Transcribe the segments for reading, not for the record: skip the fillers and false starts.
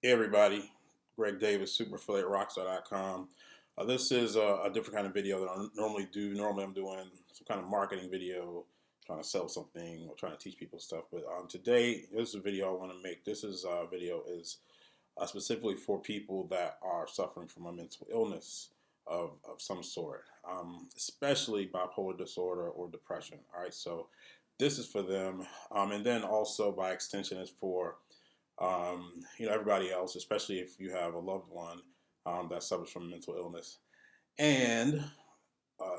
Hey everybody, Greg Davis, SuperAffiliateRockstar.com. This is a different kind of video that I normally do. Normally I'm doing some kind of marketing video, trying to sell something or trying to teach people stuff. But today, this is a video I want to make. This is video is specifically for people that are suffering from a mental illness of some sort, especially bipolar disorder or depression. All right, so this is for them. And then also by extension is for everybody else, especially if you have a loved one that suffers from mental illness. And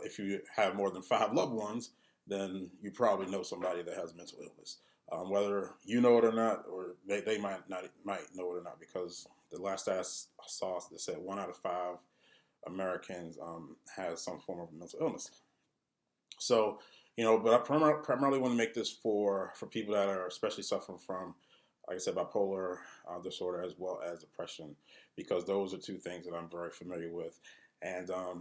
if you have more than 5 loved ones, then you probably know somebody that has mental illness. Whether you know it or not, or they might know it or not, because the last stat I saw that said 1 out of 5 Americans has some form of mental illness. So, but I primarily want to make this for people that are especially suffering from, like I said, bipolar disorder as well as depression, because those are two things that I'm very familiar with. And, I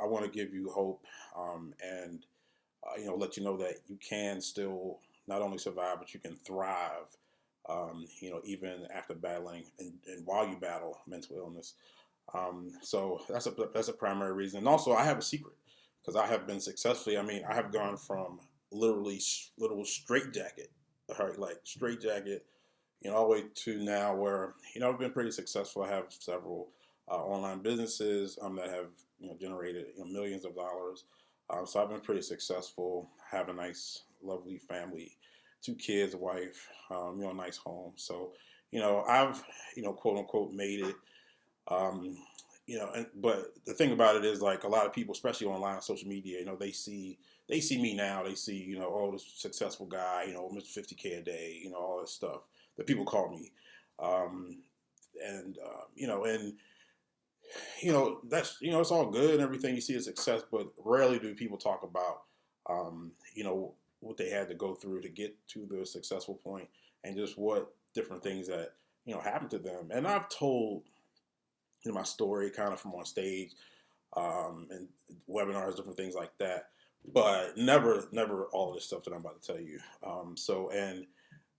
want to give you hope and, let you know that you can still not only survive, but you can thrive, even after battling and while you battle mental illness. So that's a primary reason. And also I have a secret, because I have been successfully, I have gone from literal straight jacket, all right, like straight jacket, all the way to now where, I've been pretty successful. I have several online businesses that have, generated millions of dollars. So I've been pretty successful, have a nice, lovely family, 2 kids, a wife, a nice home. So, I've, quote unquote, made it. But the thing about it is, like, a lot of people, especially online on social media, they see me now. They see, oh, this successful guy, Mr. 50K a day, all this stuff that people call me. That's, it's all good and everything. You see a success, but rarely do people talk about, what they had to go through to get to the successful point, and just what different things that, happened to them. And I've told, my story kind of from on stage, and webinars, different things like that, but never all of this stuff that I'm about to tell you. And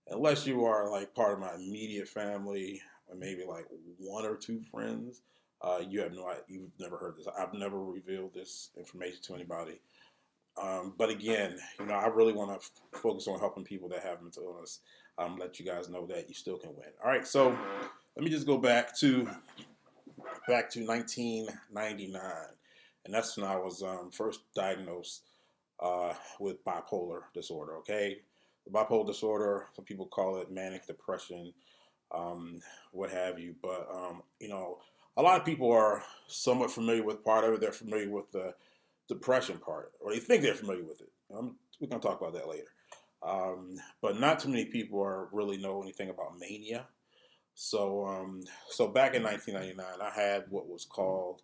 unless you are like part of my immediate family, or maybe like 1 or 2 friends, you've never heard this. I've never revealed this information to anybody. But again, I really want to focus on helping people that have mental illness. Let you guys know that you still can win. All right, so let me just go back to 1999, and that's when I was first diagnosed with bipolar disorder. Okay, the bipolar disorder, some people call it manic depression, what have you. But a lot of people are somewhat familiar with part of it. They're familiar with the depression part, or they think they're familiar with it. We're gonna talk about that later. But not too many people are really know anything about mania. So back in 1999, I had what was called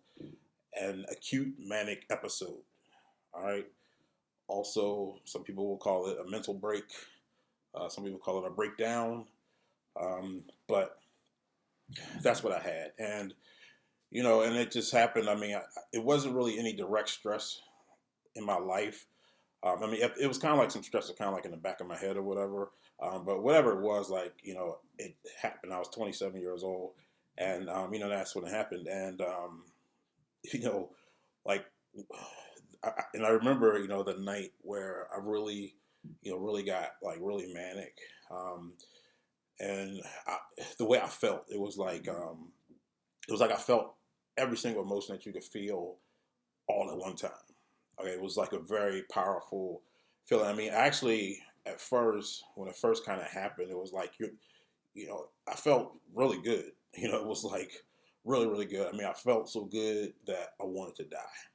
an acute manic episode. All right. Also, some people will call it a mental break. Some people call it a breakdown. But that's what I had, and and it just happened. It wasn't really any direct stress in my life. It was kind of like some stress, kind of like in the back of my head or whatever. But whatever it was, like, it happened. I was 27 years old, and that's when it happened. And like, I remember, the night where I really, really got like really manic, and the way I felt, it was like I felt every single emotion that you could feel all at one time. Okay, it was like a very powerful feeling. Actually, at first, when it first kind of happened, it was like I felt really good. It was like really, really good. I felt so good that I wanted to die.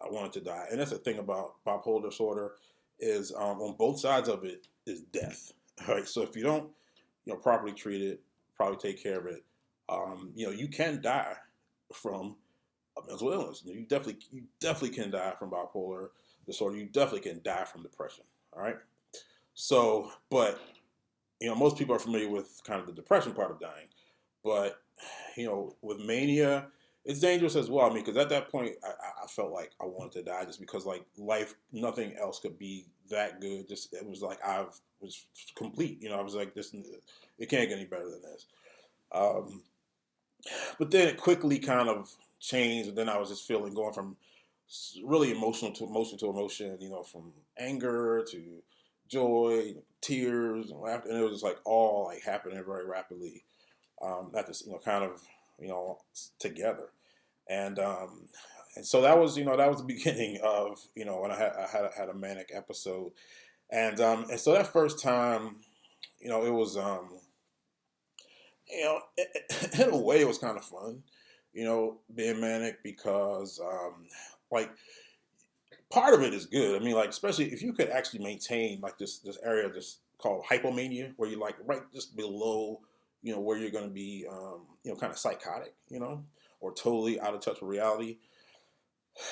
I wanted to die, and that's the thing about bipolar disorder is on both sides of it is death. All right, so if you don't, properly treat it, probably take care of it, you can die from a mental illness. You definitely can die from bipolar disorder. You definitely can die from depression. All right. So, but most people are familiar with kind of the depression part of dying, but with mania, it's dangerous as well. Because at that point, I felt like I wanted to die, just because like life, nothing else could be that good. It was like I was complete. I was like, this, it can't get any better than this. Um, but then it quickly kind of changed, and then I was just feeling going from really emotional to emotion to emotion, from anger to joy, tears, and laughter, and it was just like all like happening very rapidly, at this, kind of, together, and so that was the beginning of, when I had a manic episode, and so that first time, it was, in a way, it was kind of fun, being manic because, like, part of it is good. I mean, like, especially if you could actually maintain like this area just called hypomania, where you're like right just below, where you're going to be, kind of psychotic, or totally out of touch with reality.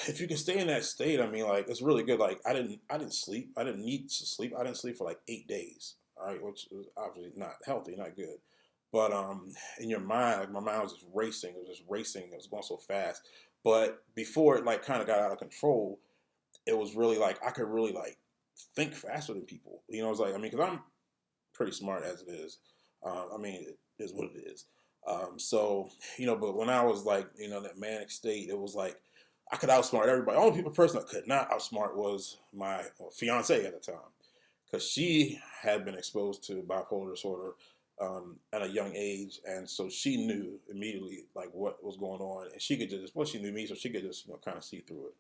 If you can stay in that state, I mean, like, it's really good. Like, I didn't sleep. I didn't need to sleep. I didn't sleep for like 8 days. All right, which is obviously not healthy, not good. But in your mind, like my mind was just racing. It was just racing. It was going so fast. But before it like kind of got out of control, it was really like I could really like think faster than people. It was like, I mean, because I'm pretty smart as it is. I mean, it is what it is. So, but when I was like, in that manic state, it was like I could outsmart everybody. The only person I could not outsmart was my fiance at the time, because she had been exposed to bipolar disorder, at a young age, and so she knew immediately like what was going on, and she could just, well, she knew me, so she could just, kind of see through it.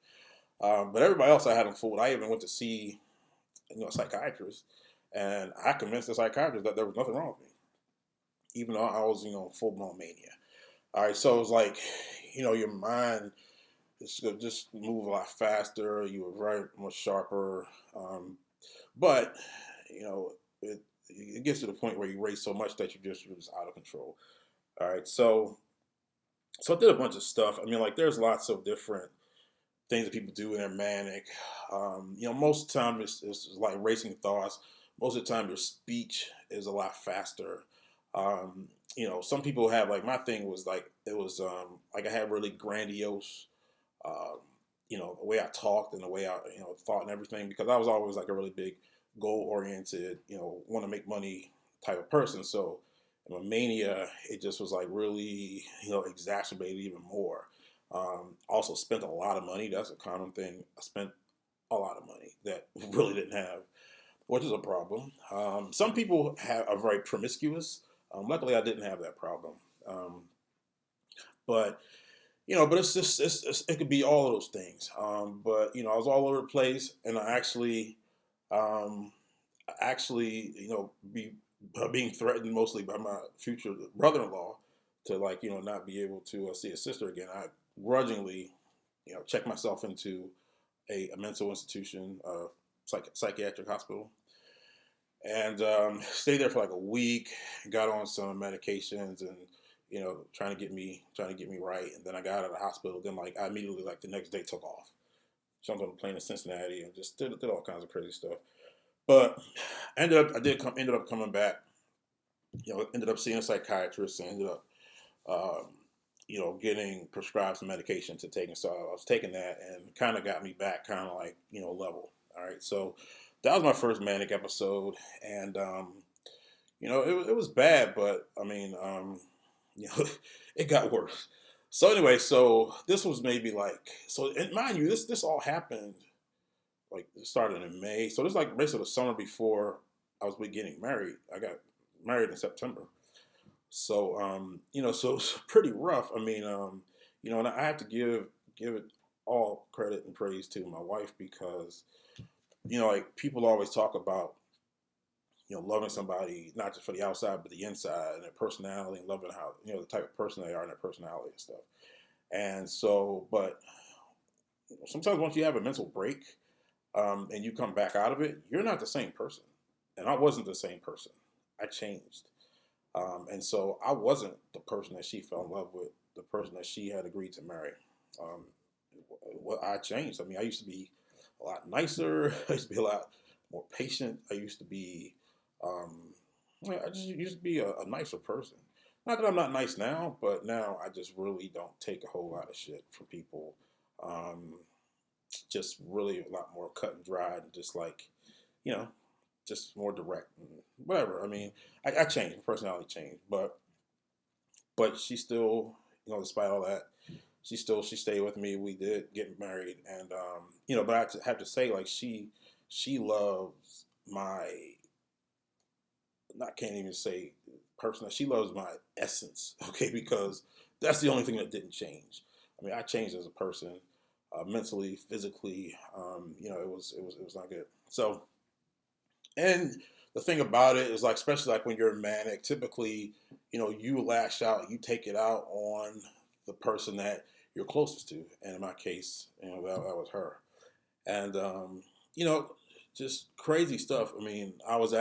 But everybody else I had them fooled. I even went to see, a psychiatrist, and I convinced the psychiatrist that there was nothing wrong with me, even though I was, full blown mania. All right, so it was like, your mind just move a lot faster. You were very much sharper, but it gets to the point where you race so much that you're just out of control. All right, so I did a bunch of stuff. I mean, like, there's lots of different things that people do when they're manic. Most of the time it's like racing thoughts. Most of the time your speech is a lot faster. Some people have, like, my thing was like, it was, like I had really grandiose, um, the way I talked and the way I, thought and everything, because I was always like a really big goal oriented, want to make money type of person. So in my mania, it just was like really, exacerbated even more. Also spent a lot of money. That's a common thing. I spent a lot of money that really didn't have, which is a problem. Some people are very promiscuous. Luckily, I didn't have that problem. Um, but but it's just it could be all of those things. But I was all over the place, and um, I actually, be being threatened mostly by my future brother-in-law to, like, not be able to see his sister again. I grudgingly, checked myself into a mental institution, psychiatric hospital, and stayed there for like a week. Got on some medications, and trying to get me right. And then I got out of the hospital. Then, like, I immediately, like, the next day took off, jumped on a plane to Cincinnati, and just did all kinds of crazy stuff. But ended up coming back. Ended up seeing a psychiatrist, and ended up, um, getting prescribed some medication to take. And so I was taking that, and kind of got me back, kind of like, level. All right, so that was my first manic episode, and it was bad, but I mean, it got worse. So anyway, so this was maybe like, so, and mind you, this all happened, like, it started in May. So this is like basically the summer before I was getting married. I got married in September. So so it's pretty rough. I mean, and I have to give it all credit and praise to my wife, because like, people always talk about, loving somebody not just for the outside but the inside, and their personality, and loving how, the type of person they are and their personality and stuff. And so, but sometimes once you have a mental break, and you come back out of it, you're not the same person. And I wasn't the same person. I changed. And so I wasn't the person that she fell in love with, the person that she had agreed to marry. Um, well, I changed. I mean, I used to be a lot nicer. I used to be a lot more patient. I used to be, um, I just used to be a nicer person. Not that I'm not nice now, but now I just really don't take a whole lot of shit from people. Um, just really a lot more cut and dried, and just like, you know, just more direct and whatever. I mean, I changed, my personality changed, but but she still, despite all that, she stayed with me. We did get married, and but I have to say, like she loves my, I can't even say personal. She loves my essence, okay, because that's the only thing that didn't change. I mean, I changed as a person, mentally, physically. It was not good. So, and the thing about it is, like, especially like when you're manic, typically, you lash out, you take it out on the person that you're closest to, and in my case, that was her, and you know, just crazy stuff. I mean, I was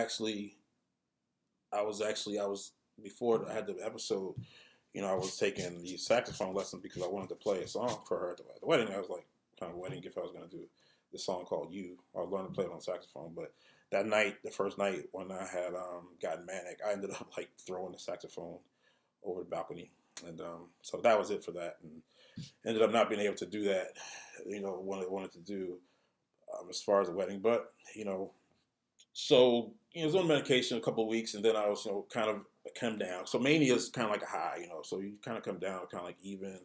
before I had the episode. I was taking the saxophone lesson because I wanted to play a song for her at the wedding. I was like, kind of wedding gift I was going to do this song called "You." I was learning to play it on saxophone, but that night, the first night when I had gotten manic, I ended up like throwing the saxophone over the balcony, and so that was it for that, and ended up not being able to do that. What I wanted to do as far as the wedding, but so I was on medication a couple of weeks, and then I was kind of come down. So mania is kind of like a high, so you kind of come down, kind of like even.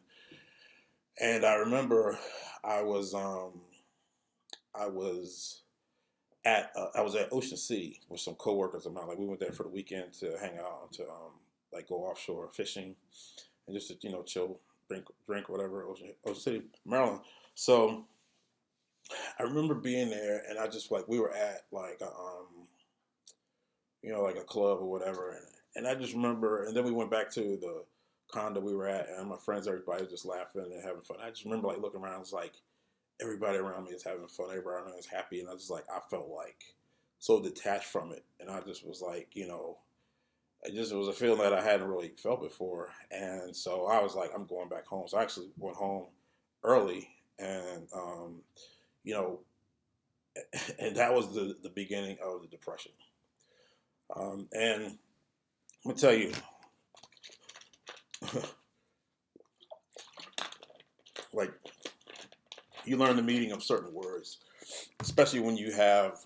And I remember I was I was I was at Ocean City with some coworkers of mine. Like we went there for the weekend to hang out, to like go offshore fishing and just to chill, drink whatever. Ocean City, Maryland. So I remember being there, and I just like we were at like like a club or whatever, and I just remember, and then we went back to the condo we were at, and my friends, everybody was just laughing and having fun. I just remember like looking around, it's like everybody around me is having fun, everybody around me is happy, and I just like I felt like so detached from it, and I just was like, it was a feeling that I hadn't really felt before, and so I was like, I'm going back home. So I actually went home early, and you know, and that was the beginning of the depression. And I'm gonna tell you, like you learn the meaning of certain words, especially when you have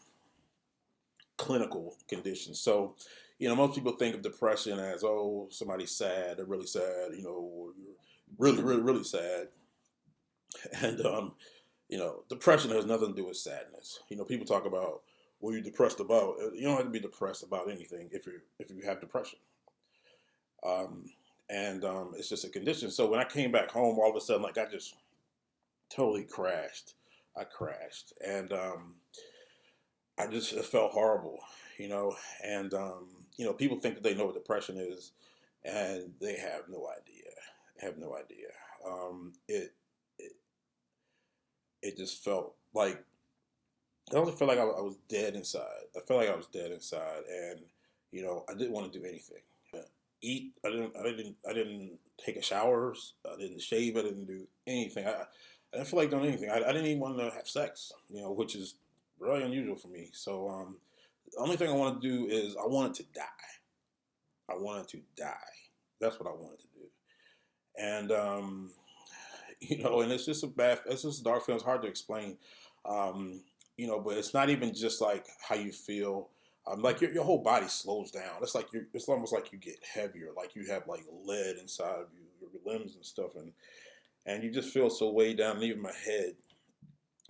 clinical conditions. So, most people think of depression as, oh, somebody's sad, they're really sad, or you're really, really, really sad. And depression has nothing to do with sadness. People talk about what you're depressed about. You don't have to be depressed about anything if you have depression. Um, and it's just a condition. So when I came back home, all of a sudden, like I just totally crashed. I crashed, and I just it felt horrible, you know. And people think that they know what depression is, and they have no idea. Have no idea. It it just felt like I also felt like I was dead inside. I felt like I was dead inside, and I didn't want to do anything. Eat. I didn't take a showers. I didn't shave. I didn't do anything. I didn't feel like doing anything. I didn't even want to have sex. Which is really unusual for me. So the only thing I wanted to do is I wanted to die. I wanted to die. That's what I wanted to do. And and it's just it's just a dark feeling. It's hard to explain. Um, but it's not even just like how you feel. Like your whole body slows down. It's like it's almost like you get heavier. Like you have like lead inside of you, your limbs and stuff, and you just feel so weighed down. And even my head,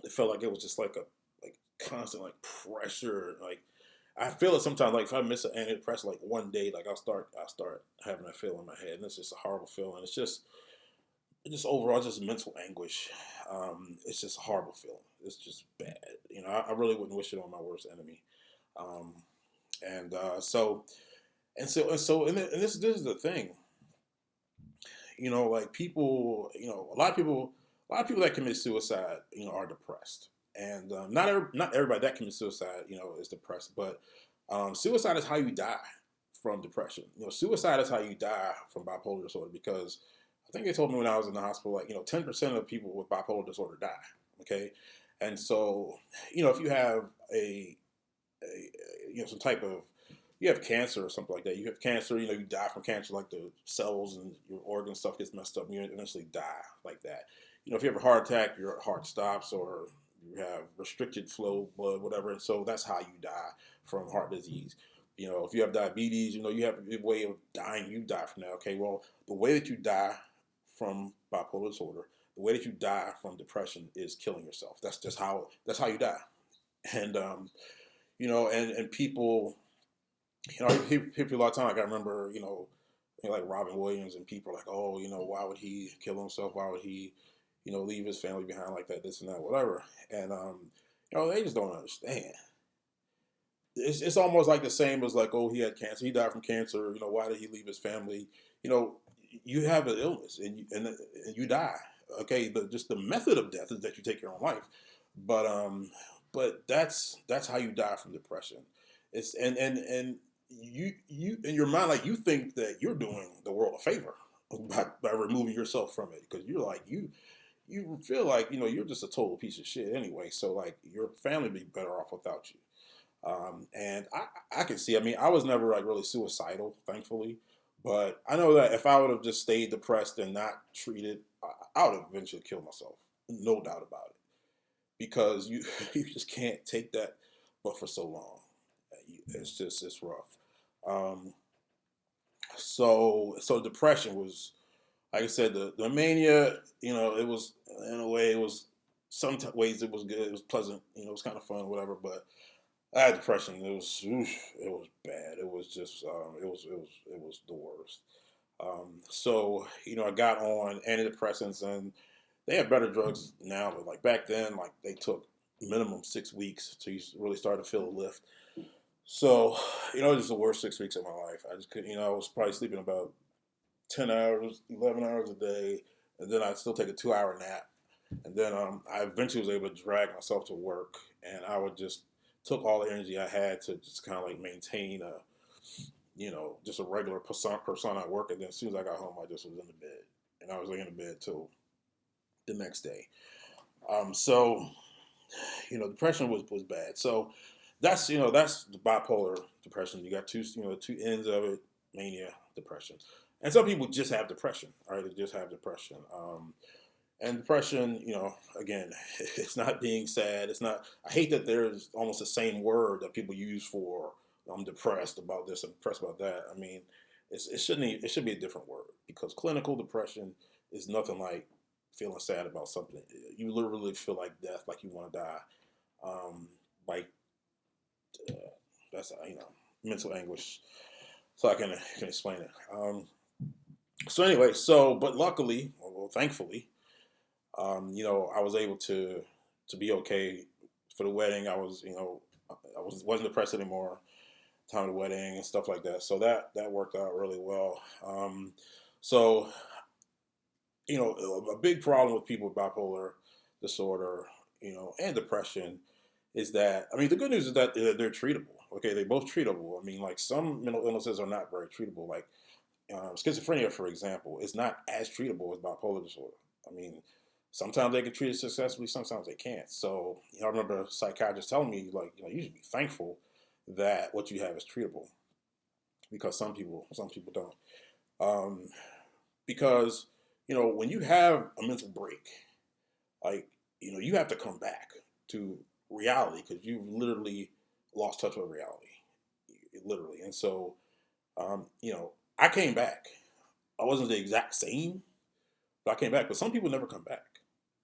it felt like it was just like a like constant like pressure. Like I feel it sometimes. Like if I miss an antidepressant, like one day, like I'll start having that feeling in my head, and it's just a horrible feeling. It's just overall just mental anguish. It's just a horrible feeling. It's just bad. I really wouldn't wish it on my worst enemy. Um, and and this is the thing. Like people, a lot of people that commit suicide, are depressed, and not everybody that commits suicide, is depressed, but suicide is how you die from depression. Suicide is how you die from bipolar disorder because I think they told me when I was in the hospital, like 10% of people with bipolar disorder die. Okay, and so if you have some type of you have cancer or something like that. You have cancer, you die from cancer, like the cells and your organ stuff gets messed up, and you eventually die like that. If you have a heart attack, your heart stops, or you have restricted flow blood, whatever. And so that's how you die from heart disease. If you have diabetes, you have a way of dying. You die from that. Okay, well, the way that you die from bipolar disorder, the way that you die from depression is killing yourself. That's just how you die. And and people, I hear people a lot of time. Like I remember, like Robin Williams, and people are like, oh, why would he kill himself? Why would he, leave his family behind like that, this and that, whatever. And they just don't understand. It's almost like the same as like, oh, he had cancer. He died from cancer. Why did he leave his family? You know, you have an illness and you die. Okay, just the method of death is that you take your own life, but that's how you die from depression. It's and you in your mind, like, you think that you're doing the world a favor by removing yourself from it, because you're like you feel like you're just a total piece of shit anyway. So like your family would be better off without you. And I can see. I mean, I was never like really suicidal, thankfully, but I know that if I would have just stayed depressed and not treated, I would have eventually killed myself, no doubt about it, because you you just can't take that, but for so long, it's rough. Um, so depression was, like I said, the mania. It was, in a way, it was, ways it was good, it was pleasant, it was kind of fun, whatever, but I had depression. It was bad. It was just it was the worst. So I got on antidepressants, and they have better drugs now, but like back then, like they took minimum 6 weeks to really start to feel a lift. So it was the worst 6 weeks of my life. I just couldn't. I was probably sleeping about 10 hours, 11 hours a day, and then I'd still take a 2 hour nap, and then I eventually was able to drag myself to work, and I would just took all the energy I had to just kind of like maintain just a regular persona at work. And then as soon as I got home, I just was in the bed, and I was laying in the bed till the next day. So depression was bad. So that's the bipolar depression. You got two ends of it: mania, depression. And some people just have depression, right? They just have depression. And depression, again, it's not being sad. It's not. I hate that there's almost the same word that people use for I'm depressed about this, I'm depressed about that. I mean, it should be a different word, because clinical depression is nothing like feeling sad about something. You literally feel like death, like you want to die. Like uh, that's mental anguish. So I can explain it. So anyway, but luckily, well, thankfully, I was able to be okay for the wedding. Wasn't depressed anymore. Time of the wedding and stuff like that. So that worked out really well. So a big problem with people with bipolar disorder, and depression, is that, I mean, the good news is that they're treatable. Okay, they're both treatable. I mean, like, some mental illnesses are not very treatable. Like schizophrenia, for example, is not as treatable as bipolar disorder. I mean, sometimes they can treat it successfully, sometimes they can't. So, I remember a psychiatrist telling me, like, you should be thankful that what you have is treatable, because some people don't. Um, because, when you have a mental break, like, you have to come back to reality, because you've literally lost touch with reality, literally. And so, I came back. I wasn't the exact same, but I came back. But some people never come back.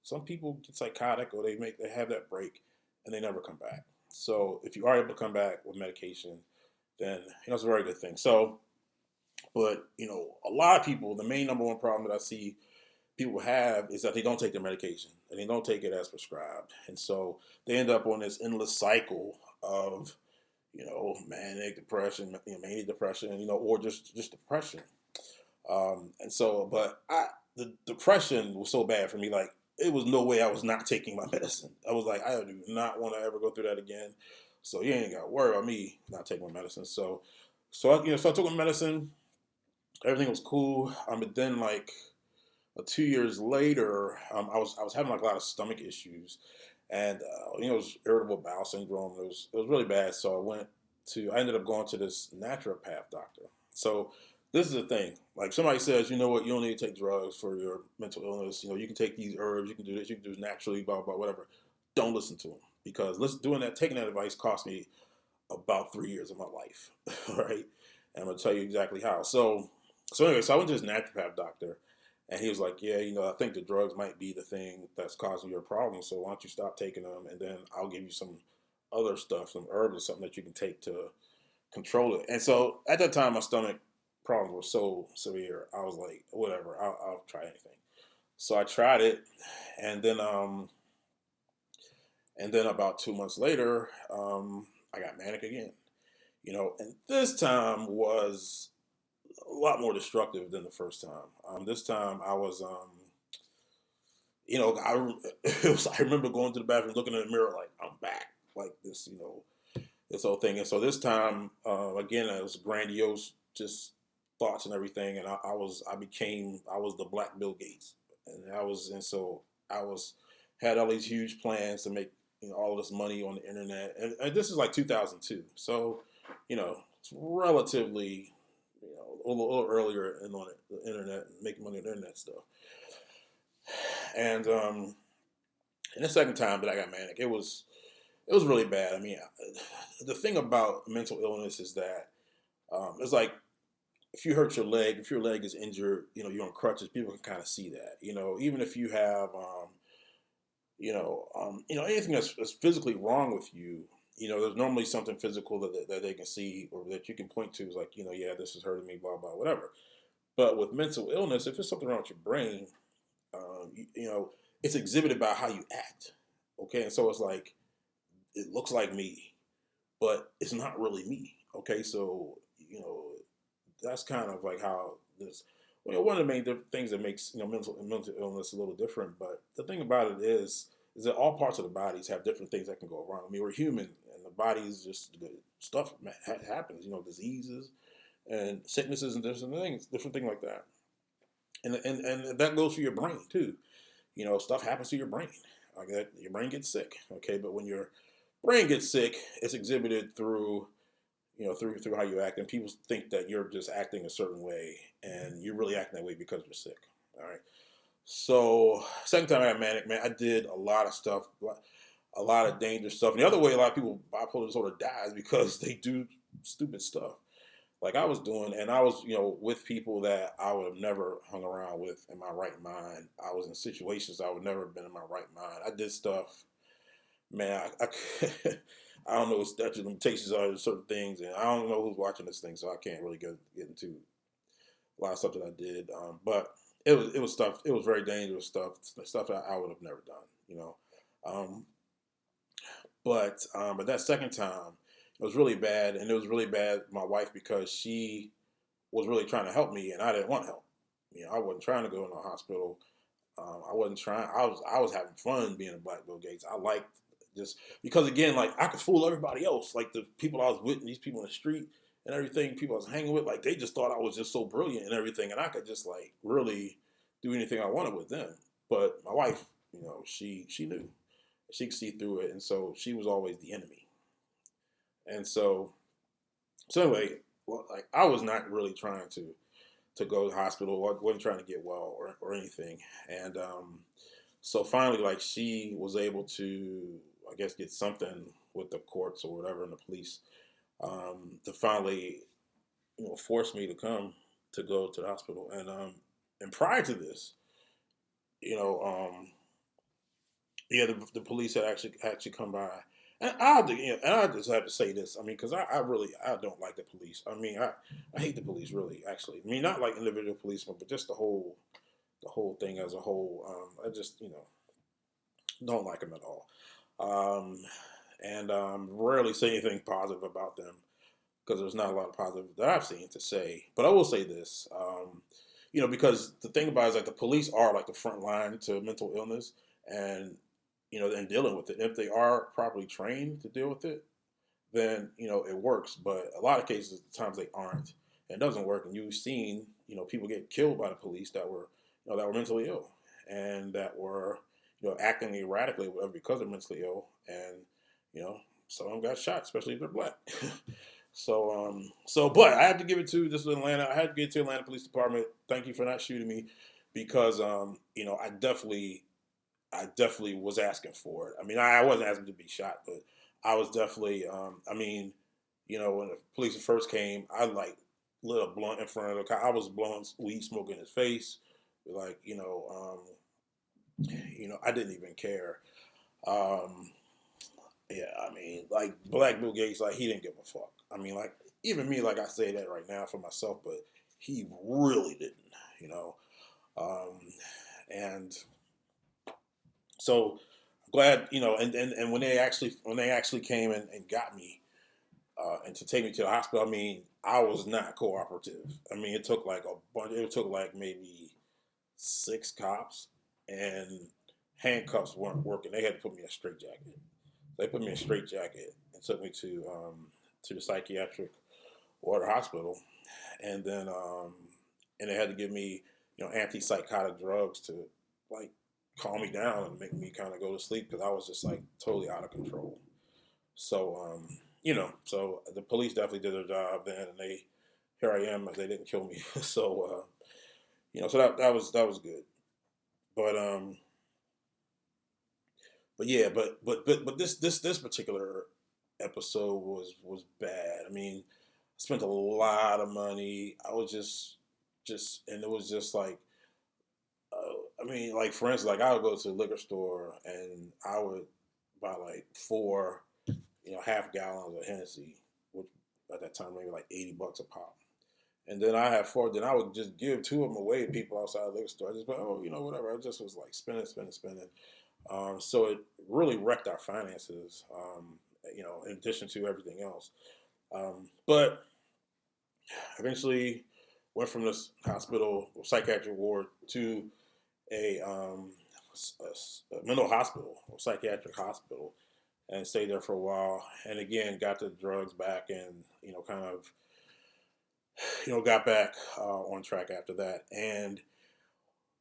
Some people get psychotic, or they have that break, and they never come back. So if you are able to come back with medication, then it's a very good thing. So, but a lot of people, the main number one problem that I see people have is that they don't take their medication, and they don't take it as prescribed, and so they end up on this endless cycle of manic depression, mania depression, or just depression. And so, but the depression was so bad for me, like, it was no way I was not taking my medicine. I was like, I do not want to ever go through that again. So you ain't got to worry about me not taking my medicine. So I took my medicine. Everything was cool. But then, like, 2 years later, I was having like a lot of stomach issues, and it was irritable bowel syndrome. It was really bad. So I ended up going to this naturopath doctor. So this is the thing. Like, somebody says, you know what, you don't need to take drugs for your mental illness. You can take these herbs, you can do this, you can do this naturally, blah blah, whatever. Don't listen to them, because taking that advice cost me about 3 years of my life, right? And I'm gonna tell you exactly how. So anyway, so I went to this naturopath doctor, and he was like, "Yeah, I think the drugs might be the thing that's causing your problem. So why don't you stop taking them, and then I'll give you some other stuff, some herbs or something that you can take to control it." And so at that time, my stomach problems were so severe. I was like, "Whatever, I'll try anything." So I tried it, and then about 2 months later, I got manic again. And this time was a lot more destructive than the first time. This time I was, I remember going to the bathroom, looking in the mirror, like I'm back, like this, this whole thing. And so this time, again, it was grandiose, just thoughts and everything. And I was the Black Bill Gates, and so I was had all these huge plans to make all this money on the internet, and this is like 2002, so it's relatively a little earlier on the internet, making money on the internet stuff. And the second time that I got manic, it was really bad. I mean, the thing about mental illness is that it's like if you hurt your leg, if your leg is injured, you're on crutches, people can kind of see that. Even if you have anything that's physically wrong with you, there's normally something physical that they can see or that you can point to. Is like, yeah, this is hurting me, blah blah, whatever. But with mental illness, if it's something wrong with your brain, it's exhibited by how you act. Okay, and so it's like it looks like me, but it's not really me. Okay, so that's kind of like how this. One of the main things that makes mental illness a little different. But the thing about it is that all parts of the bodies have different things that can go wrong. I mean, we're human, and the body is just stuff happens. Diseases and sicknesses and different things like that. And that goes for your brain too. Stuff happens to your brain. Like that, your brain gets sick. Okay, but when your brain gets sick, it's exhibited through through how you act, and people think that you're just acting a certain way, and you're really acting that way because you're sick. All right. So second time I had manic, man, I did a lot of stuff, a lot of dangerous stuff. And the other way a lot of people bipolar disorder dies because they do stupid stuff. Like I was doing, and I was, with people that I would have never hung around with in my right mind. I was in situations I would never have been in my right mind. I did stuff, man. I don't know what statute of limitations are to certain things, and I don't know who's watching this thing, so I can't really get into a lot of stuff that I did. But it was stuff. It was very dangerous stuff that I would have never done. Um, but that second time, it was really bad, and it was really bad for my wife because she was really trying to help me, and I didn't want help. I wasn't trying to go in the hospital. I wasn't trying. I was having fun being a Black Bill Gates. I liked just because again, like I could fool everybody else, like the people I was with, and these people in the street and everything, people I was hanging with, like they just thought I was just so brilliant and everything, and I could just like really do anything I wanted with them. But my wife, she knew, she could see through it, and so she was always the enemy. And so anyway, well, like I was not really trying to go to the hospital. I wasn't trying to get well or anything. And so finally, like she was able to, I guess, get something with the courts or whatever and the police to finally, force me to come to go to the hospital. And prior to this, you know, yeah, the police had actually come by. And I just have to say this. I mean, because I really I don't like the police. I mean, I hate the police really. Actually, I mean, not like individual policemen, but just the whole thing as a whole. I just don't like them at all. Um, and rarely say anything positive about them because there's not a lot of positive that I've seen to say. But I will say this, because the thing about it is like the police are like the front line to mental illness and and dealing with it. If they are properly trained to deal with it, then it works. But a lot of cases, times they aren't, and it doesn't work. And you've seen people get killed by the police that were that were mentally ill and that were acting erratically or whatever because they're mentally ill, and some of them got shot, especially if they're black. But I have to give it to this is Atlanta. I had to get to Atlanta Police Department. Thank you for not shooting me, because I definitely was asking for it. I mean, I wasn't asking to be shot, but I was definitely. I mean, when the police first came, I like lit a blunt in front of the car. I was blowing weed smoke in his face, like I didn't even care. Um, yeah, I mean, like Black Bill Gates, like he didn't give a fuck. I mean, like even me, like I say that right now for myself, but he really didn't, you know. Um, and so glad, and when they actually came and got me and to take me to the hospital, I mean, I was not cooperative. I mean, it took like a bunch. It took like maybe 6 cops, and handcuffs weren't working. They had to put me in a straitjacket. They put me in a straitjacket and took me to the psychiatric ward hospital, and then and they had to give me antipsychotic drugs to like calm me down and make me kind of go to sleep because I was just like totally out of control. So so the police definitely did their job then, and they here I am. They didn't kill me, so so that was good. But yeah, but this particular episode was bad. I mean, I spent a lot of money. I was and it was just like, I mean, like for instance, like I would go to the liquor store and I would buy like four, half gallons of Hennessy, which at that time maybe like $80 a pop. And then I had four. Then I would just give two of them away to people outside the liquor store. I just, whatever. I just was like spending, spending, spending. So it really wrecked our finances, in addition to everything else. But eventually went from this hospital, psychiatric ward, to a, a mental hospital, or psychiatric hospital, and stayed there for a while. And again, got the drugs back and, kind of, got back on track after that.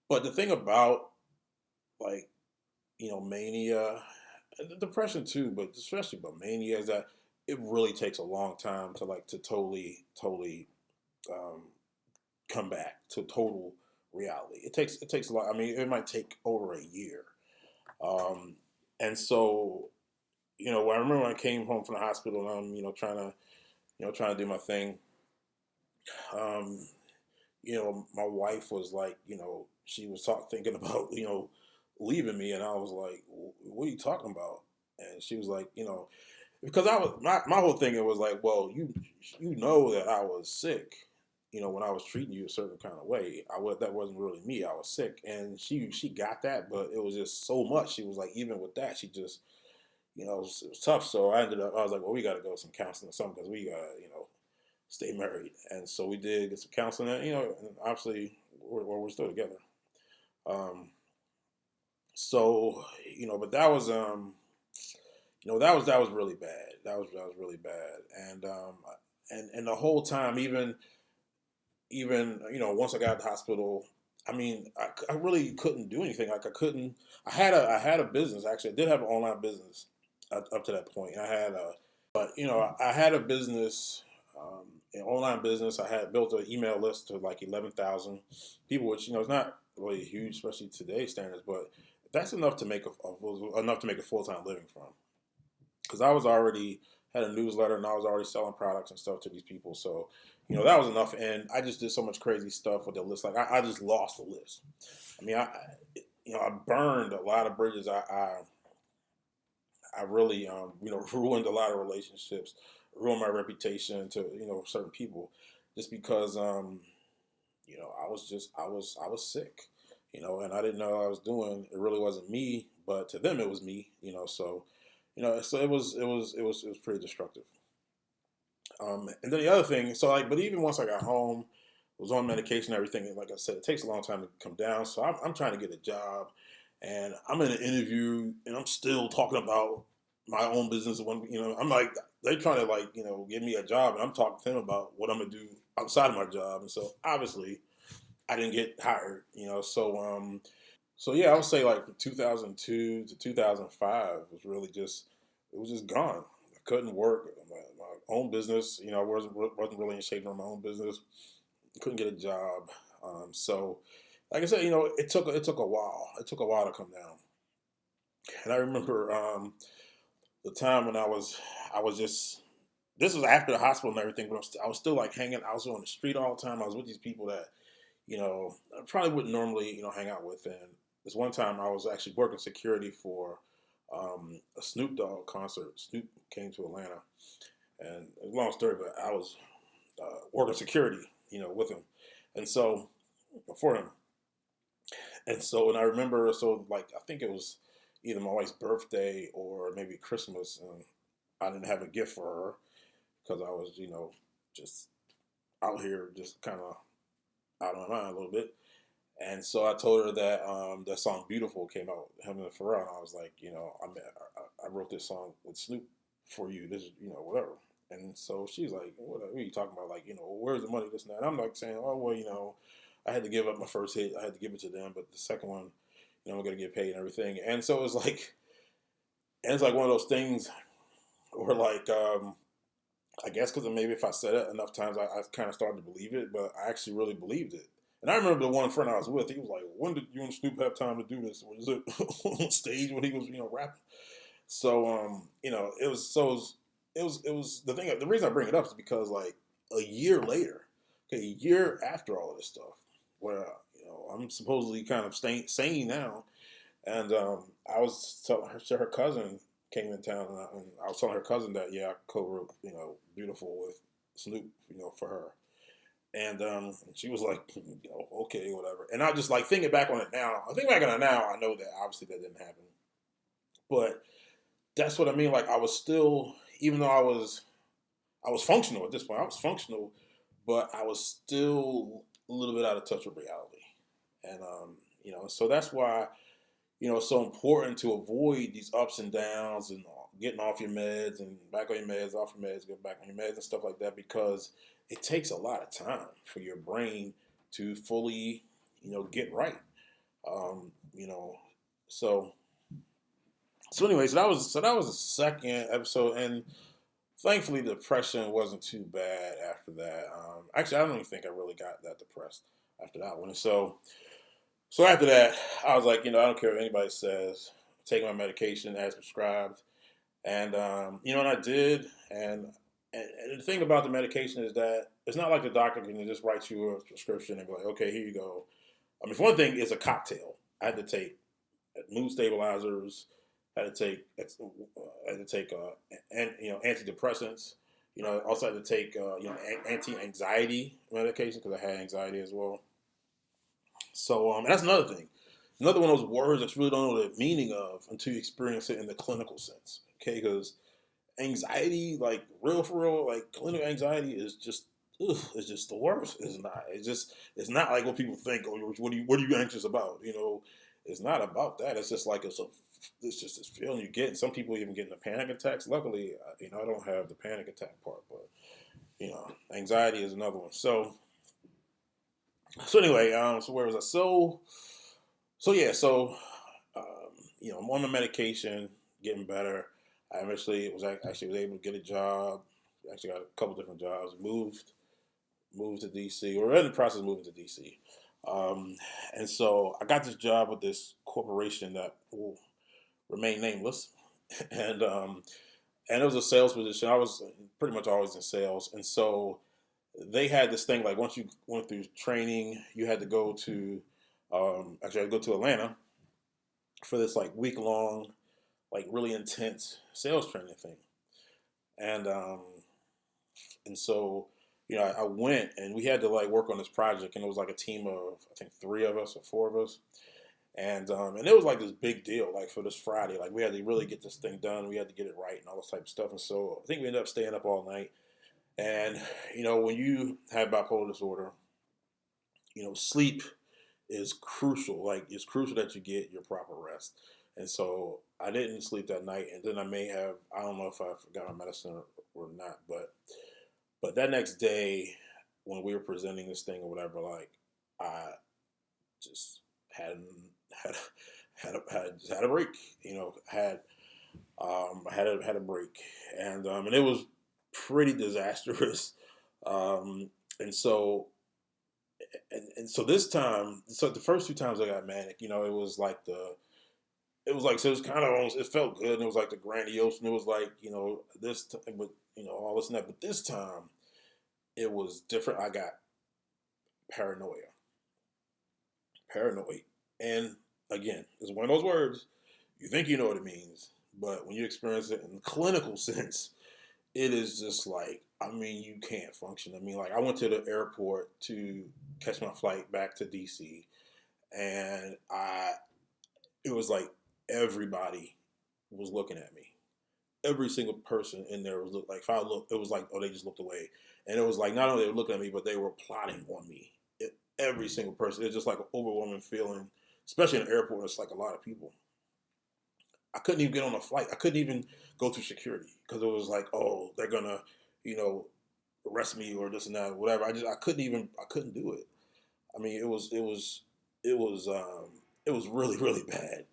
But the thing about like, mania, and depression too, but especially but mania is that it really takes a long time to totally um, come back to total reality. It takes a lot. I mean, it might take over a year. Um, and so, when I remember when I came home from the hospital and I'm, trying to do my thing. Um, my wife was like, she was thinking about, leaving me, and I was like, "What are you talking about?" And she was like, because I was my whole thing. It was like, well, you know that I was sick, when I was treating you a certain kind of way. That wasn't really me. I was sick, and she got that, but it was just so much. She was like, even with that, she just, it was tough. So I was like, well, we got to go to some counseling or something because we got to, stay married. And so we did get some counseling, and, and obviously we're still together. Um, so, but that was, that was really bad. That was really bad. And the whole time, even once I got to the hospital, I mean, I really couldn't do anything. Like I couldn't. I had a business actually. I did have an online business up to that point. But I had a business, an online business. I had built an email list to like 11,000 people, which is not really huge, especially today's standards. But that's enough to make a full time living from. Because I was already had a newsletter and I was already selling products and stuff to these people. So that was enough. And I just did so much crazy stuff with the list. Like I just lost the list. I mean, I burned a lot of bridges. I really, ruined a lot of relationships, ruined my reputation to, certain people, just because, I was sick, and I didn't know what I was doing. It really wasn't me, but to them it was me, so, so it was pretty destructive. And then the other thing, so like, but even once I got home, was on medication and everything, and like I said, it takes a long time to come down. So I'm trying to get a job, and I'm in an interview, and I'm still talking about my own business. When I'm like, they're trying to like give me a job, and I'm talking to them about what I'm gonna do outside of my job, and so obviously I didn't get hired. So yeah, I would say like from 2002 to 2005 was really just it was just gone. I couldn't work my own business. I wasn't really in shape on my own business. Couldn't get a job. So, like I said, it took a while. It took a while to come down. And I remember the time when I was just this was after the hospital and everything, but I was still like hanging. I was on the street all the time. I was with these people that, I probably wouldn't normally, hang out with. And this one time I was actually working security for a Snoop Dogg concert. Snoop came to Atlanta, and it's a long story, but I was working security, with him, and so for him. And so, and I remember, so like, I think it was either my wife's birthday or maybe Christmas, and I didn't have a gift for her because I was, just out here, just kind of out of my mind a little bit. And so I told her that that song "Beautiful" came out, him and Pharrell, and I was like, I wrote this song with Snoop for you. This is, whatever. And so she's like, what are you talking about? Like, where's the money? This and that. And I'm like saying, oh well, I had to give up my first hit. I had to give it to them, but the second one, I'm gonna get paid and everything. And so it's like one of those things where like, I guess because maybe if I said it enough times, I kind of started to believe it, but I actually really believed it. And I remember the one friend I was with, he was like, when did you and Snoop have time to do this? Was it on stage when he was, rapping? So, it was the thing. The reason I bring it up is because like a year later, okay, a year after all of this stuff, where I'm supposedly kind of staying sane now, and I was telling her cousin came in town, and I was telling her cousin that I co-wrote "Beautiful" with Snoop, for her, and she was like, okay, whatever. And I just like thinking back on it now. I think back on it now. I know that obviously that didn't happen, but that's what I mean. Like I was still, even though I was functional at this point. I was functional, but I was still a little bit out of touch with reality, and so that's why it's so important to avoid these ups and downs and getting off your meds and back on your meds, off your meds, get back on your meds and stuff like that, because it takes a lot of time for your brain to fully, get right. Um, you know, so anyway, so that was the second episode, and thankfully depression wasn't too bad after that. Actually, I don't even think I really got that depressed after that one. So after that, I was like, I don't care what anybody says. Take my medication as prescribed, and and I did. And the thing about the medication is that it's not like the doctor can just write you a prescription and be like, okay, here you go. I mean, for one thing, it's a cocktail. I had to take mood stabilizers. I had to take, and antidepressants. Also had to take, anti-anxiety medication because I had anxiety as well. So, and that's another thing. Another one of those words that you really don't know the meaning of until you experience it in the clinical sense. Okay, because anxiety, like real for real, like clinical anxiety is just, it's just the worst. It's not. It's not like what people think. Oh, what are you anxious about? It's not about that. It's just like it's just this feeling you get. And some people even get into panic attacks. Luckily, I don't have the panic attack part, but anxiety is another one. So anyway, so where was I? So yeah, um, I'm on the medication, getting better. I eventually was able to get a job. Actually, got a couple different jobs. Moved to DC, or in the process of moving to DC. Um, and so I got this job with this corporation that will remain nameless, and and it was a sales position. I was pretty much always in sales, and so they had this thing like once you went through training, you had to go to actually I had to go to Atlanta for this like week long, like really intense sales training thing, and so I went and we had to like work on this project, and it was like a team of I think three of us or four of us, and it was like this big deal like for this Friday, like we had to really get this thing done, we had to get it right and all this type of stuff, and so I think we ended up staying up all night, and when you have bipolar disorder, sleep is crucial. Like it's crucial that you get your proper rest. And so I didn't sleep that night, and then I don't know if I forgot my medicine or not, but that next day when we were presenting this thing or whatever, like I just hadn't had had a break. Had a break, and it was pretty disastrous. Um, and so and so this time, so the first two times I got manic, it was like it was like, so it was kind of almost, it felt good, and it was like the grandiose, and it was like, but all this and that. But this time, it was different. I got paranoia, paranoid, and again, it's one of those words you think you know what it means, but when you experience it in the clinical sense, it is just like, I mean, you can't function. I mean, like, I went to the airport to catch my flight back to DC, and it was like everybody was looking at me. Every single person in there was like, if I looked, it was like, oh, they just looked away, and it was like not only they were looking at me, but they were plotting on me. Every single person, it's just like an overwhelming feeling, especially in an airport. It's like a lot of people. I couldn't even get on a flight. I couldn't even go through security because it was like, oh, they're gonna, you know, arrest me or this and that, whatever. I couldn't do it. I mean, it was really, really bad,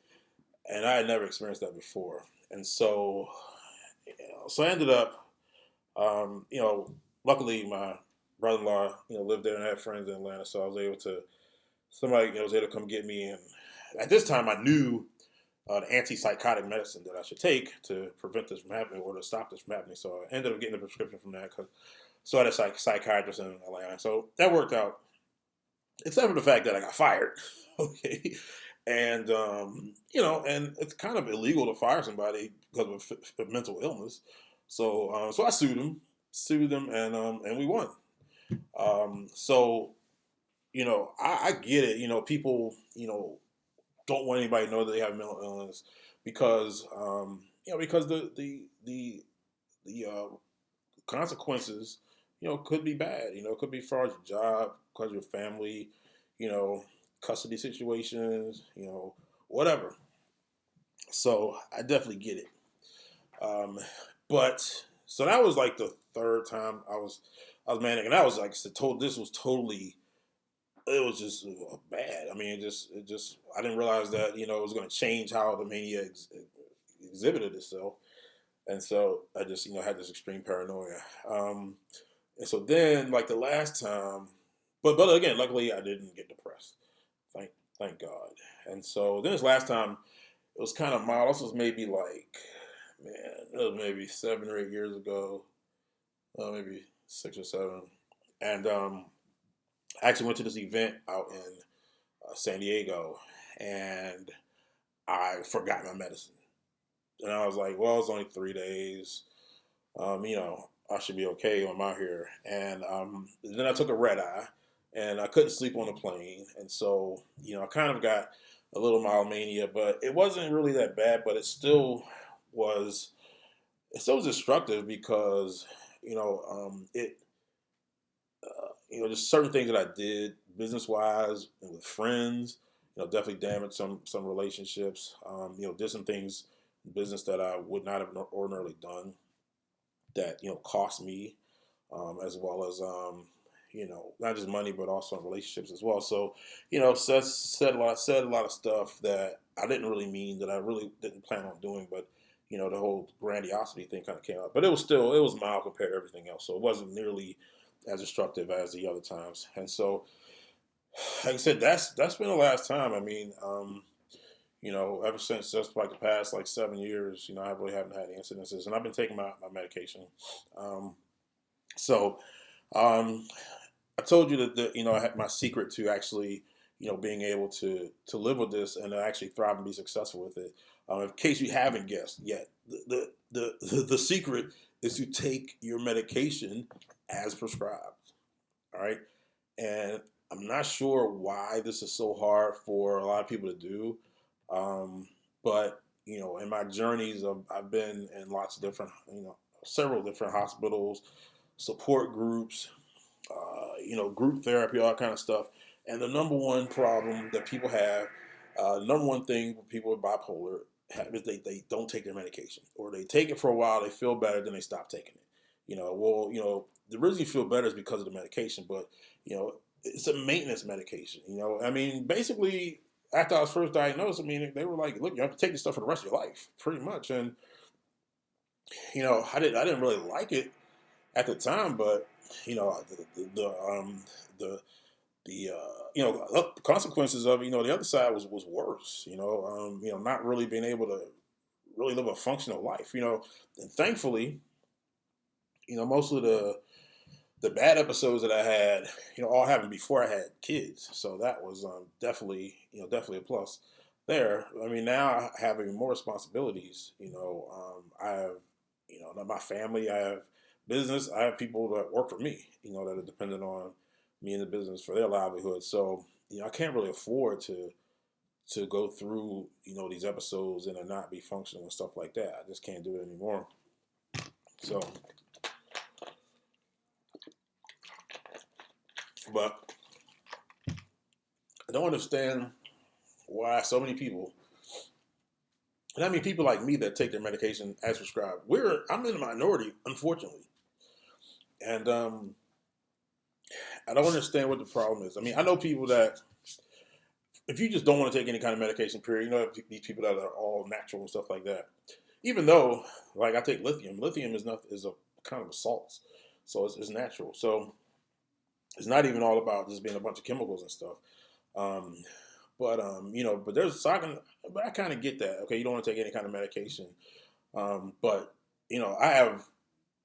and I had never experienced that before. And so, so I ended up, luckily my brother-in-law, lived there and had friends in Atlanta, so I was able to, somebody, was able to come get me. And at this time, I knew the antipsychotic medicine that I should take to prevent this from happening or to stop this from happening. So I ended up getting a prescription from that. So I had a psychiatrist in Atlanta. So that worked out, except for the fact that I got fired. Okay. And, and it's kind of illegal to fire somebody because of mental illness. So I sued him, and we won. So, I get it. People, don't want anybody to know that they have mental illness because because the consequences could be bad. It could be as far as your job, because of your family, you know, custody situations, whatever. So I definitely get it. Um, but so that was like the third time I was manic, and I was like, this was totally, it was just bad. I mean, it just I didn't realize that it was going to change how the mania exhibited itself, and so I just had this extreme paranoia. And so then, like the last time, but again, luckily I didn't get depressed. Thank thank God. And so then this last time, it was kind of mild. This was maybe like, man, it was maybe 7 or 8 years ago, maybe 6 or 7, and I actually went to this event out in San Diego, and I forgot my medicine. And I was like, well, it's only 3 days. I should be okay when I'm out here. And then I took a red eye, and I couldn't sleep on the plane. And so, I kind of got a little mild mania, but it wasn't really that bad. But was, it still was destructive because, it, just certain things that I did business wise and with friends, definitely damaged some relationships. Did some things in business that I would not have ordinarily done that cost me, as well as not just money but also in relationships as well. So said a lot of stuff that I didn't really mean, that I really didn't plan on doing, but the whole grandiosity thing kind of came up. But it was mild compared to everything else, so it wasn't nearly as destructive as the other times. And so, like I said, that's been the last time. I mean, ever since just like the past like 7 years, I really haven't had any incidences, and I've been taking my medication. Um, so, um, I told you that I had my secret to actually, being able to live with this and to actually thrive and be successful with it. In case you haven't guessed yet, the secret is to take your medication as prescribed. All right, and I'm not sure why this is so hard for a lot of people to do, but in my journeys, I've been in lots of different, several different hospitals, support groups, group therapy, all that kind of stuff. And the number one problem that people have, number one thing with people with bipolar have is they don't take their medication, or they take it for a while, they feel better, then they stop taking it. The reason you feel better is because of the medication, but it's a maintenance medication. I mean, basically, after I was first diagnosed, I mean, they were like, look, you have to take this stuff for the rest of your life, pretty much. And I didn't really like it at the time, but the the consequences of it, the other side was worse. Not really being able to really live a functional life. And thankfully, most of the bad episodes that I had, all happened before I had kids. So that was definitely a plus there. I mean, now I have even more responsibilities. I have, my family, I have business, I have people that work for me, that are dependent on me in the business for their livelihood. So, I can't really afford to go through, these episodes and not be functional and stuff like that. I just can't do it anymore. So, but I don't understand why so many people, and I mean people like me that take their medication as prescribed. I'm in the minority, unfortunately, and I don't understand what the problem is. I mean, I know people that if you just don't want to take any kind of medication, period, these people that are all natural and stuff like that. Even though, like I take lithium, lithium is a kind of a salt, so it's natural. So it's not even all about just being a bunch of chemicals and stuff. Um, but there's so but I kind of get that. Okay, you don't want to take any kind of medication, but I have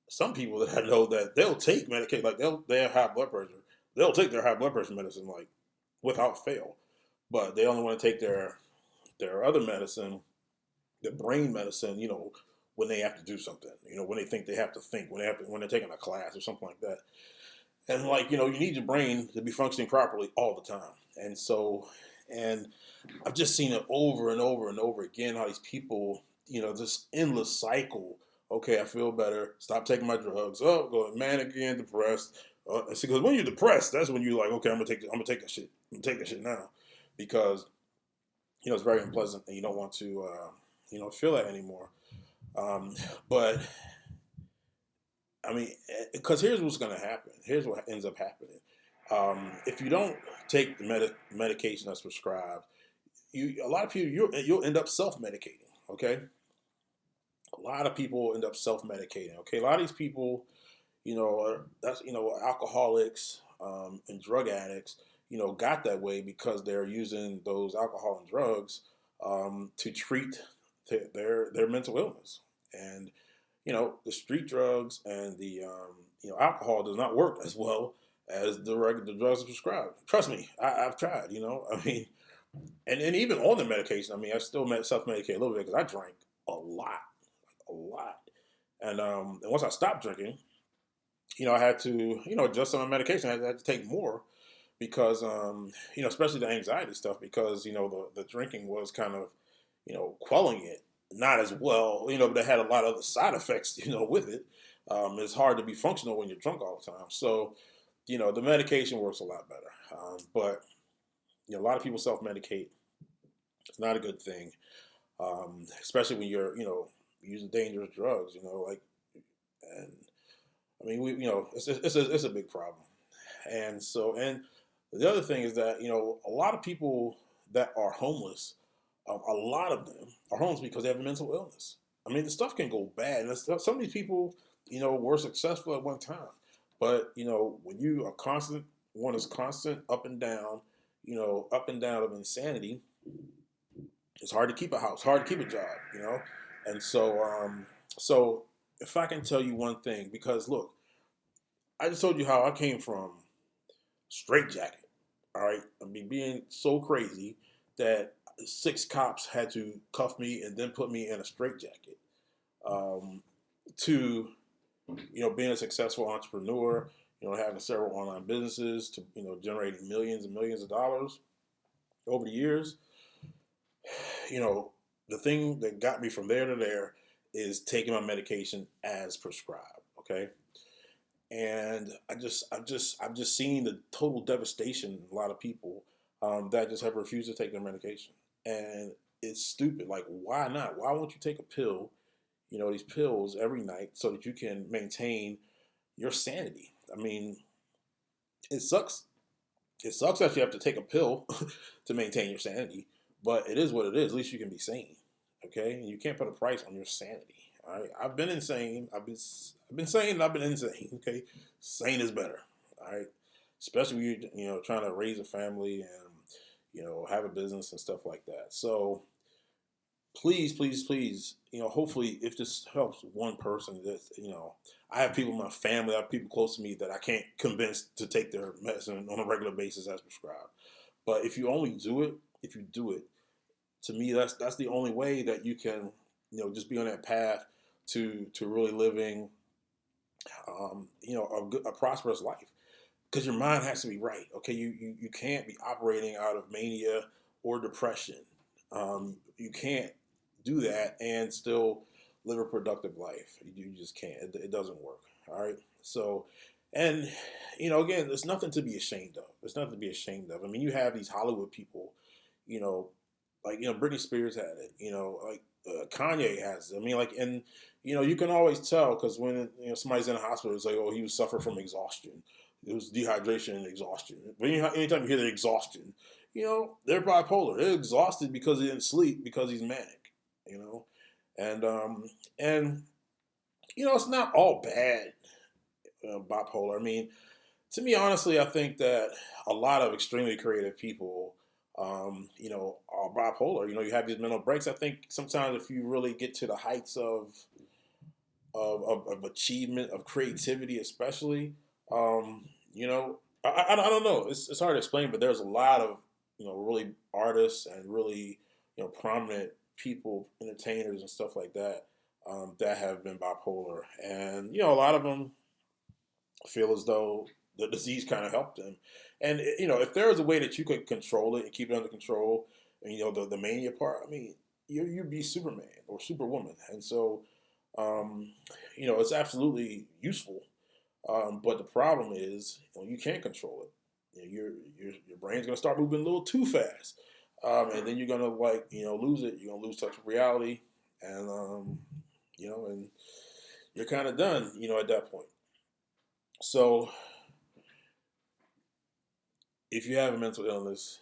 some people that I know that they'll take medication, like they have high blood pressure. They'll take their high blood pressure medicine like without fail, but they only want to take their other medicine, the brain medicine, when they have to do something, when they think they have to think, when they're taking a class or something like that. And like, you need your brain to be functioning properly all the time. And so, and I've just seen it over and over and over again how these people, this endless cycle. Okay, I feel better. Stop taking my drugs. Oh, going manic again, depressed. Because when you're depressed, that's when you're like, okay, I'm gonna take that shit. I'm gonna take that shit now, because it's very unpleasant, and you don't want to, feel that anymore. Um, but I mean, because here's what's going to happen. Here's what ends up happening. If you don't take the medication that's prescribed, a lot of people you'll end up self medicating. Okay, a lot of people end up self medicating. Okay, a lot of these people, that's alcoholics and drug addicts. Got that way because they're using those alcohol and drugs to treat their mental illness. And the street drugs and the alcohol does not work as well as the regular drugs are prescribed. Trust me, I've tried. I mean, and even on the medication, I mean, I still self medicate a little bit because I drank a lot, a lot. And once I stopped drinking, I had to adjust on my medication. I had to take more because especially the anxiety stuff, because the drinking was kind of quelling it, not as well, but it had a lot of other side effects, with it. It's hard to be functional when you're drunk all the time. So, the medication works a lot better. But a lot of people self-medicate. It's not a good thing, especially when you're, using dangerous drugs, like, and I mean, it's a big problem. And so, and the other thing is that, a lot of people that are homeless, a lot of them are homeless because they have a mental illness. I mean, the stuff can go bad. And some of these people, were successful at one time. But, when you are constant, one is constant up and down, up and down of insanity, it's hard to keep a house, hard to keep a job, And so if I can tell you one thing, because look, I just told you how I came from straitjacket. All right. I mean, being so crazy that 6 cops had to cuff me and then put me in a straitjacket. To being a successful entrepreneur, having several online businesses, to generating millions and millions of dollars over the years. The thing that got me from there to there is taking my medication as prescribed. Okay. And I've just seen the total devastation in a lot of people that just have refused to take their medication, and it's stupid. Like, why not? Why won't you take a pill, these pills every night so that you can maintain your sanity? I mean, it sucks. It sucks that you have to take a pill to maintain your sanity, but it is what it is. At least you can be sane, okay? And you can't put a price on your sanity. All right, I've been insane. I've been sane. I've been insane. Okay, sane is better. All right. especially when you're trying to raise a family and have a business and stuff like that. So please, please, please, hopefully if this helps one person, that I have people in my family, I have people close to me that I can't convince to take their medicine on a regular basis as prescribed. But if you only do it, if you do it, to me, that's the only way that you can, just be on that path to really living, a prosperous life. Because your mind has to be right. Okay, you can't be operating out of mania or depression. You can't do that and still live a productive life. You just can't. It doesn't work. All right. So, and again, there's nothing to be ashamed of. There's nothing to be ashamed of. I mean, you have these Hollywood people, you know, like Britney Spears had it. Like Kanye has it. I mean, like, and you can always tell because when somebody's in the hospital, it's like, oh, he was suffering from exhaustion. It was dehydration and exhaustion. But anytime you hear the exhaustion, they're bipolar. They're exhausted because he didn't sleep because he's manic. And it's not all bad, bipolar. I mean, to me, honestly, I think that a lot of extremely creative people, are bipolar. You have these mental breaks. I think sometimes if you really get to the heights of achievement, of creativity, especially, I don't know. It's hard to explain, but there's a lot of really artists and really prominent people, entertainers and stuff like that, that have been bipolar, and a lot of them feel as though the disease kind of helped them. And if there was a way that you could control it and keep it under control, and the mania part, I mean, you'd be Superman or Superwoman, and so it's absolutely useful. But the problem is you can't control it. Your brain's gonna start moving a little too fast, and then you're gonna lose it. You're gonna lose touch with reality, and and you're kind of done. At that point. So if you have a mental illness,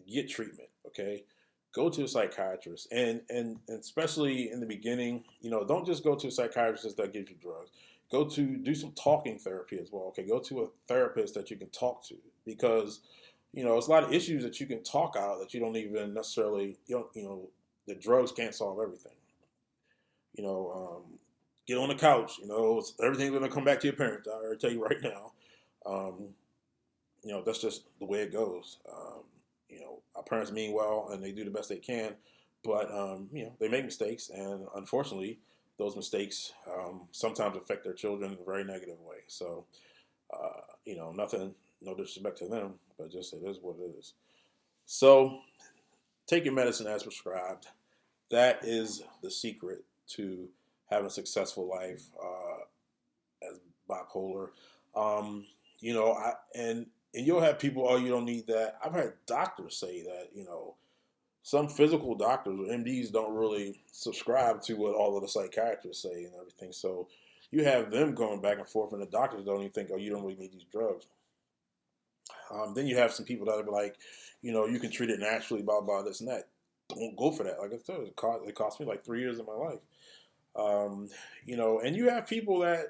get treatment. Okay, go to a psychiatrist, and especially in the beginning, don't just go to a psychiatrist that gives you drugs. Go to do some talking therapy as well. Okay, go to a therapist that you can talk to, because it's a lot of issues that you can talk out that you don't even necessarily the drugs can't solve everything. Get on the couch. Everything's gonna come back to your parents. I already tell you right now. Um, that's just the way it goes. Our parents mean well and they do the best they can, but they make mistakes, and unfortunately, those mistakes sometimes affect their children in a very negative way. So, nothing, no disrespect to them, but just it is what it is. So, take your medicine as prescribed. That is the secret to having a successful life as bipolar. And you'll have people, oh, you don't need that. I've had doctors say that, some physical doctors or MDs don't really subscribe to what all of the psychiatrists say and everything. So you have them going back and forth, and the doctors don't even think, oh, you don't really need these drugs. Then you have some people that are like, you can treat it naturally, blah, blah, this and that. Don't go for that. Like I said, it cost me like 3 years of my life. And you have people that,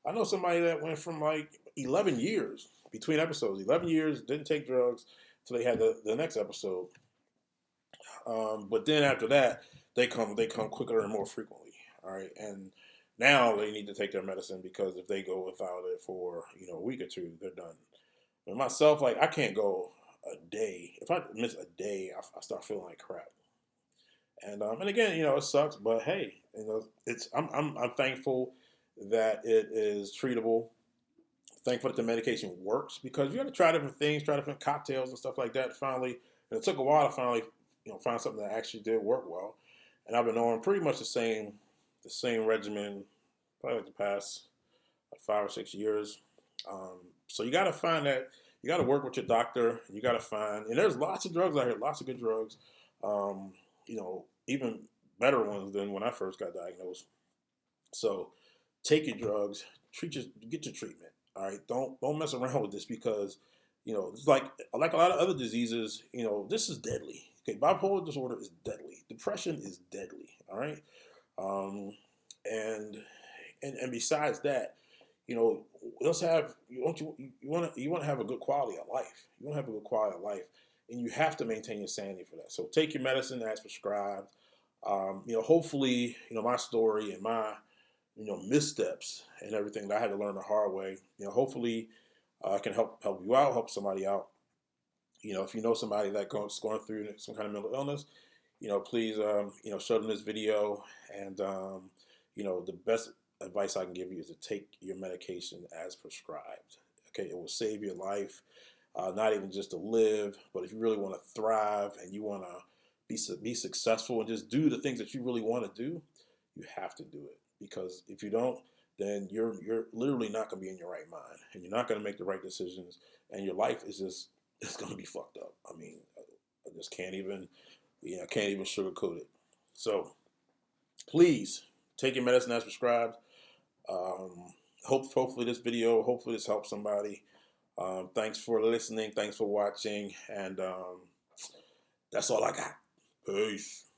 I know somebody that went from like 11 years between episodes, 11 years, didn't take drugs until they had the next episode. But then after that, they come quicker and more frequently. All right. And now they need to take their medicine, because if they go without it for, a week or two, they're done. But myself, like, I can't go a day. If I miss a day, I start feeling like crap. And again, it sucks, but hey, I'm thankful that it is treatable. Thankful that the medication works, because you got to try different things, try different cocktails and stuff like that. Finally, and it took a while to finally, find something that actually did work well. And I've been on pretty much the same regimen, probably like the past 5 or 6 years. So you got to find that. You got to work with your doctor. You got to find, and there's lots of drugs out here, lots of good drugs. Even better ones than when I first got diagnosed. So take your drugs, get your treatment. All right, don't mess around with this, because it's like a lot of other diseases. This is deadly. Okay, bipolar disorder is deadly. Depression is deadly. All right, and besides that, You know, let's have you want to have a good quality of life. You want to have a good quality of life, and you have to maintain your sanity for that. So take your medicine as prescribed. Hopefully, my story and my missteps and everything that I had to learn the hard way. Hopefully, I can help you out, help somebody out. If you know somebody that going through some kind of mental illness, please, show them this video. And, the best advice I can give you is to take your medication as prescribed. Okay, it will save your life, not even just to live, but if you really want to thrive and you want to be successful and just do the things that you really want to do, you have to do it. Because if you don't, then you're literally not going to be in your right mind, and you're not going to make the right decisions, and your life is just it's going to be fucked up. I mean, I just can't even sugarcoat it. So please take your medicine as prescribed. Hopefully hopefully this helps somebody. Thanks for listening. Thanks for watching. And that's all I got. Peace.